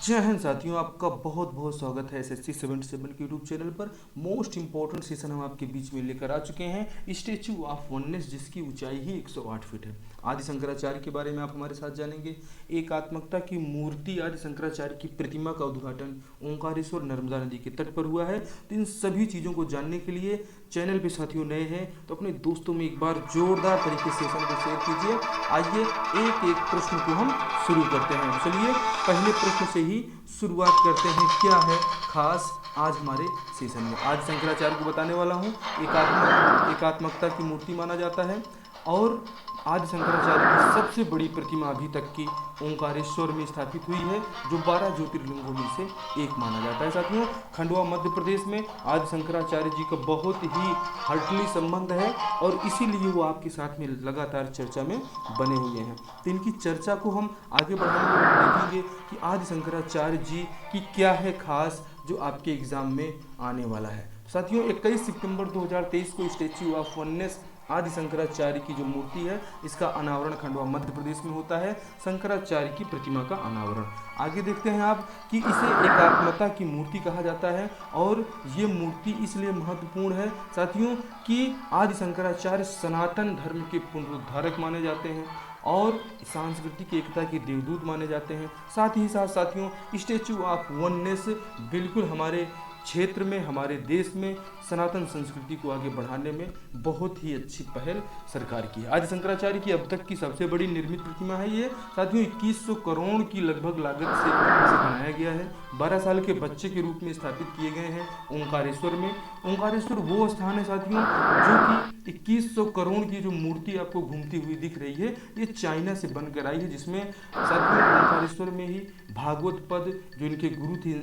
जय हिंद साथियों, आपका बहुत बहुत स्वागत है एसएससी 77 के यूट्यूब चैनल पर। मोस्ट इंपॉर्टेंट सेशन हम आपके बीच में लेकर आ चुके हैं, स्टैचू ऑफ वननेस, जिसकी ऊंचाई ही 108 फीट है। आदि शंकराचार्य के बारे में आप हमारे साथ जानेंगे। एकात्मकता की मूर्ति आदि शंकराचार्य की प्रतिमा का उद्घाटन ओंकारेश्वर नर्मदा नदी के तट पर हुआ है। तो इन सभी चीज़ों को जानने के लिए चैनल पे साथियों नए हैं तो अपने दोस्तों में एक बार जोरदार तरीके से सेशन को शेयर कीजिए। आइए एक एक प्रश्न को हम शुरू करते हैं। चलिए पहले प्रश्न से ही शुरुआत करते हैं। क्या है खास आज हमारे सेशन में? आज शंकराचार्य को बताने वाला हूँ। एकात्मकता की मूर्ति माना जाता है और आदि शंकराचार्य की सबसे बड़ी प्रतिमा अभी तक की ओंकारेश्वर में स्थापित हुई है, जो 12 ज्योतिर्लिंगों में से एक माना जाता है। साथियों, खंडवा मध्य प्रदेश में आदि शंकराचार्य जी का बहुत ही हल्टली संबंध है और इसीलिए वो आपके साथ में लगातार चर्चा में बने हुए हैं। तो इनकी चर्चा को हम आगे बढ़ाएंगे और देखेंगे कि आदि शंकराचार्य जी की क्या है खास, जो आपके एग्जाम में आने वाला है। साथियों, 21 सितंबर 2023 को स्टैच्यू ऑफ वननेस आदि शंकराचार्य की जो मूर्ति है, इसका अनावरण खंडवा मध्य प्रदेश में होता है। शंकराचार्य की प्रतिमा का अनावरण। आगे देखते हैं आप कि इसे एकात्मता की मूर्ति कहा जाता है और ये मूर्ति इसलिए महत्वपूर्ण है साथियों कि आदि शंकराचार्य सनातन धर्म के पुनरुद्धारक माने जाते हैं और सांस्कृतिक एकता के देवदूत माने जाते हैं। साथ ही साथ साथियों, स्टैच्यू ऑफ वननेस बिल्कुल हमारे क्षेत्र में, हमारे देश में सनातन संस्कृति को आगे बढ़ाने में बहुत ही अच्छी पहल सरकार की है। आदि शंकराचार्य की अब तक की सबसे बड़ी निर्मित प्रतिमा है ये साथियों। 2100 करोड़ की लगभग लागत से इसे बनाया गया है। 12 साल के बच्चे के रूप में स्थापित किए गए हैं ओंकारेश्वर में। ओंकारेश्वर वो स्थान है साथियों जो कि 2100 करोड़ की जो मूर्ति आपको घूमती हुई दिख रही है, ये चाइना से बनकर आई है, जिसमें साथियों ओंकारेश्वर में ही भागवत पद जो इनके गुरु थे,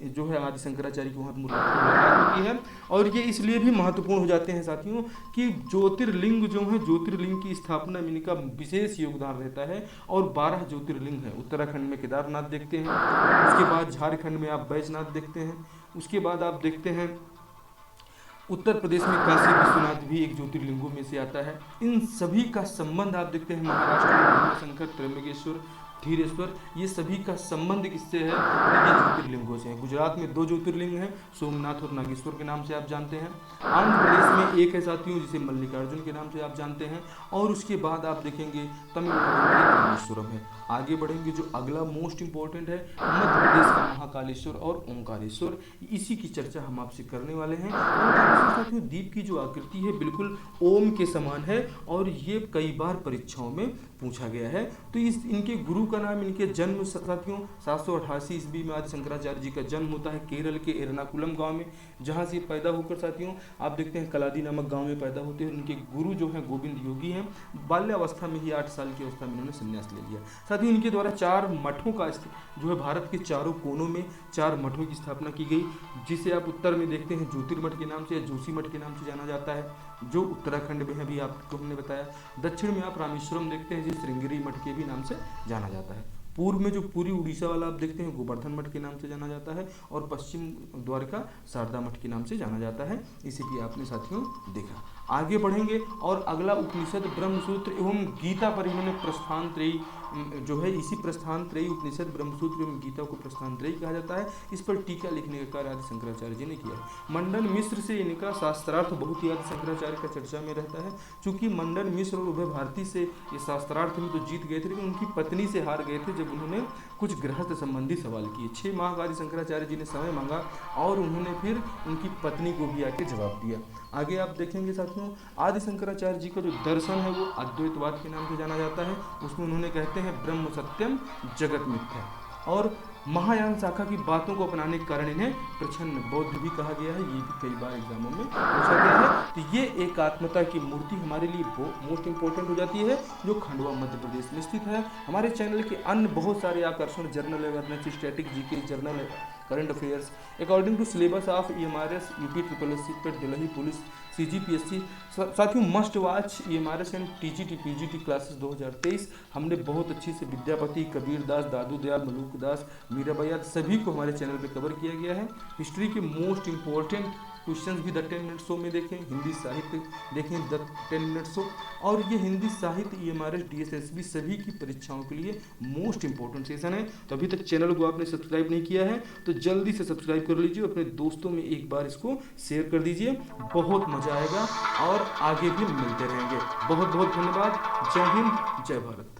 जो है आदि शंकराचार्य की वहाँ मुलाकात होती है। और ये इसलिए भी महत्वपूर्ण हो जाते हैं साथियों कि ज्योतिर्लिंग जो है, ज्योतिर्लिंग की स्थापना में इनका विशेष योगदान रहता है। और 12 ज्योतिर्लिंग है। उत्तराखंड में केदारनाथ देखते हैं, उसके बाद झारखंड में आप बैजनाथ देखते हैं, उसके बाद आप देखते हैं उत्तर प्रदेश में काशी विश्वनाथ भी एक ज्योतिर्लिंगों में से आता है। इन सभी का संबंध आप देखते हैं महाराष्ट्र में भीमाशंकर, त्र्यंबकेश्वर, धीरेश्वर, ये सभी का संबंध किससे है? ये ज्योतिर्लिंगों से है। गुजरात में 2 ज्योतिर्लिंग हैं, सोमनाथ और नागेश्वर के नाम से आप जानते हैं। आंध्र प्रदेश में एक है साथियों जिसे मल्लिकार्जुन के नाम से आप जानते हैं। और उसके बाद आप देखेंगे तमिलनाडु में रामेश्वरम है। आगे बढ़ेंगे, जो अगला मोस्ट इंपॉर्टेंट है मध्य प्रदेश का महाकालेश्वर और ओंकारेश्वर, इसी की चर्चा हम आपसे करने वाले हैं। ओंकारेश्वर साथियों दीप की जो आकृति है बिल्कुल ओम के समान है और ये कई बार परीक्षाओं में पूछा गया है। तो इस इनके गुरु का नाम, इनके जन्म साथियों 788 ईस्वी में आदि शंकराचार्य जी का जन्म होता है केरल के एर्नाकुलम गांव में, जहां से पैदा होकर साथियों आप देखते हैं कलादी नामक गांव में पैदा होते हैं। उनके गुरु जो हैं गोविंद योगी हैं। बाल्यावस्था में ही 8 साल की अवस्था में इन्होंने संन्यास ले लिया। साथियों इनके द्वारा 4 मठों का जो है भारत के चारों कोनों में 4 मठों की स्थापना की गई, जिसे आप उत्तर में देखते हैं ज्योतिर्मठ के नाम से या जोशी मठ के नाम से जाना जाता है, जो उत्तराखंड में है, भी आपको हमने बताया। दक्षिण में आप रामेश्वरम देखते हैं, जिसे श्रृंगेरी मठ के भी नाम से जाना जाता है। पूर्व में जो पूरी उड़ीसा वाला आप देखते हैं गोवर्धन मठ के नाम से जाना जाता है और पश्चिम द्वारका शारदा मठ के नाम से जाना जाता है। इसे भी आपने साथियों देखा। आगे बढ़ेंगे और अगला उपनिषद ब्रह्मसूत्र एवं गीता पर इन्होंने प्रस्थान त्रयी जो है, इसी प्रस्थान त्रयी उपनिषद ब्रह्मसूत्र एवं गीता को प्रस्थान त्रयी कहा जाता है। इस पर टीका लिखने का कार्य आदि शंकराचार्य जी ने किया है। मंडन मिश्र से इनका शास्त्रार्थ बहुत ही आदि शंकराचार्य का चर्चा में रहता है, चूंकि मंडन मिश्र और उभय भारती से ये शास्त्रार्थ में तो जीत गए थे, लेकिन उनकी पत्नी से हार गए थे जब उन्होंने कुछ गृहस्थ संबंधी सवाल किए। 6 माह का आदि शंकराचार्य जी ने समय मांगा और उन्होंने फिर उनकी पत्नी को भी आके जवाब दिया। आगे आप देखेंगे साथियों आदि शंकराचार्य जी का जो दर्शन है वो अद्वैतवाद के नाम से जाना जाता है। उसमें उन्होंने कहते हैं ब्रह्म सत्यम जगत मिथ्या, और महायान शाखा की बातों को अपनाने के कारण इन्हें प्रच्छन्न बौद्ध भी कहा गया है। ये भी कई बार एग्जामों में पूछा गया है। तो ये एकात्मता की मूर्ति हमारे लिए मोस्ट इंपॉर्टेंट हो जाती है, जो खंडवा मध्य प्रदेश में स्थित है। हमारे चैनल के अन्य बहुत सारे आकर्षण, general awareness, static GK, general current affairs according to syllabus of EMRS, UP SSC पर दिल्ली पुलिस, CGPSC, साथियों must watch EMRS and TGT PGT classes 2023। हमने बहुत अच्छी से विद्यापति, कबीर दास, दादू दयाल, मलूक दास, मीराबाई, सभी को हमारे चैनल पे कवर किया गया है। हिस्ट्री के मोस्ट इंपॉर्टेंट क्वेश्चंस भी द 10 मिनट शो में देखें, हिंदी साहित्य देखें द 10 मिनट शो। और ये हिंदी साहित्य EMRS DSSB सभी की परीक्षाओं के लिए मोस्ट इंपॉर्टेंट सेशन है। तो अभी तक चैनल को आपने सब्सक्राइब नहीं किया है तो जल्दी से सब्सक्राइब कर लीजिए, अपने दोस्तों में एक बार इसको शेयर कर दीजिए, बहुत मजा आएगा और आगे भी मिलते रहेंगे। बहुत बहुत धन्यवाद। जय हिंद, जय भारत।